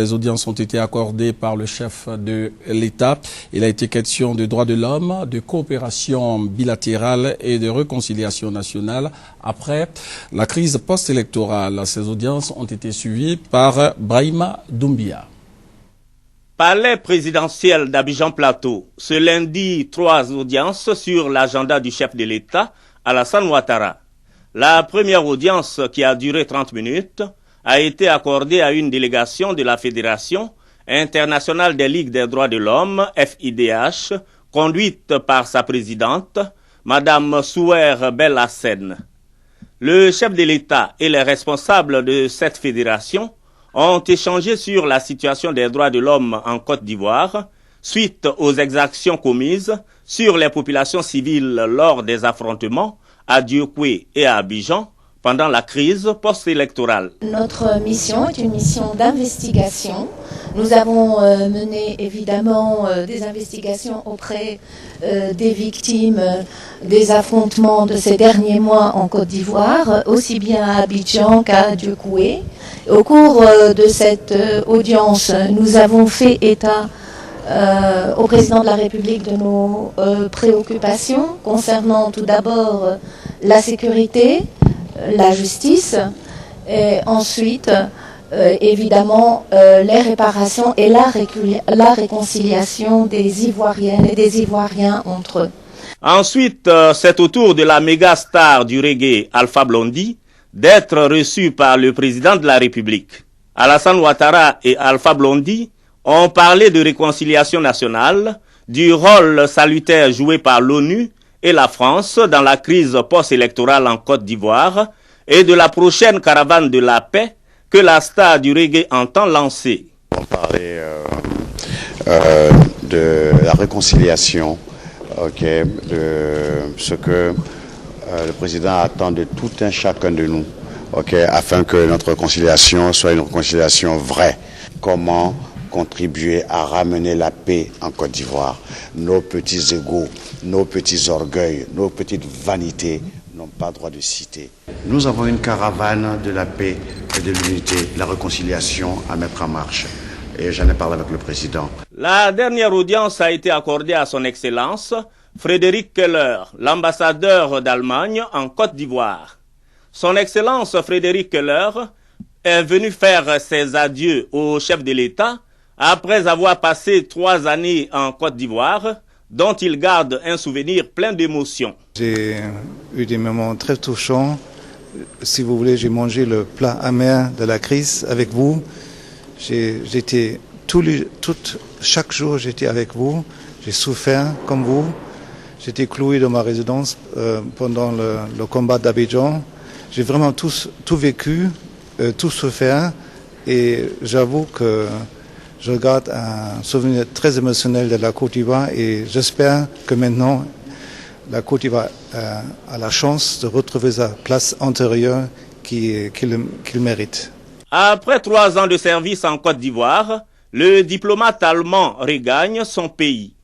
Les audiences ont été accordées par le chef de l'État. Il a été question de droits de l'homme, de coopération bilatérale et de réconciliation nationale après la crise post-électorale. Ces audiences ont été suivies par Brahima Doumbia. Palais présidentiel d'Abidjan Plateau. Ce lundi, 3 audiences sur l'agenda du chef de l'État, Alassane Ouattara. La première audience, qui a duré 30 minutes, a été accordée à une délégation de la Fédération internationale des Ligues des droits de l'homme, FIDH, conduite par sa présidente, Madame Souer Belhassen. Le chef de l'État et les responsables de cette fédération ont échangé sur la situation des droits de l'homme en Côte d'Ivoire, suite aux exactions commises sur les populations civiles lors des affrontements à Dieukwé et à Abidjan, pendant la crise post-électorale. Notre mission est une mission d'investigation. Nous avons mené évidemment des investigations auprès des victimes des affrontements de ces derniers mois en Côte d'Ivoire, aussi bien à Abidjan qu'à Dieukwé. Au cours de cette audience, nous avons fait état au président de la République de nos préoccupations concernant tout d'abord la sécurité, la justice, et ensuite évidemment les réparations et la réconciliation des Ivoiriennes et des Ivoiriens entre eux. Ensuite, c'est au tour de la méga star du reggae, Alpha Blondy, d'être reçu par le président de la République. Alassane Ouattara et Alpha Blondy ont parlé de réconciliation nationale, du rôle salutaire joué par l'ONU et la France dans la crise post-électorale en Côte d'Ivoire et de la prochaine caravane de la paix que la star du reggae entend lancer. On parlait de la réconciliation, de ce que le président attend de tout un chacun de nous, afin que notre réconciliation soit une réconciliation vraie. Comment contribuer à ramener la paix en Côte d'Ivoire? Nos petits égos, nos petits orgueils, nos petites vanités n'ont pas droit de citer. Nous avons une caravane de la paix et de l'unité, de la réconciliation à mettre en marche. Et j'en ai parlé avec le président. La dernière audience a été accordée à son Excellence Frédéric Keller, l'ambassadeur d'Allemagne en Côte d'Ivoire. Son Excellence Frédéric Keller est venu faire ses adieux au chef de l'État après avoir passé 3 années en Côte d'Ivoire, dont il garde un souvenir plein d'émotions. J'ai eu des moments très touchants. Si vous voulez, j'ai mangé le plat amer de la crise avec vous. Chaque jour, j'étais avec vous. J'ai souffert comme vous. J'étais cloué dans ma résidence pendant le combat d'Abidjan. J'ai vraiment tout vécu, tout souffert. Et j'avoue que je garde un souvenir très émotionnel de la Côte d'Ivoire et j'espère que maintenant la Côte d'Ivoire a la chance de retrouver sa place antérieure qu'il mérite. Après 3 ans de service en Côte d'Ivoire, le diplomate allemand regagne son pays.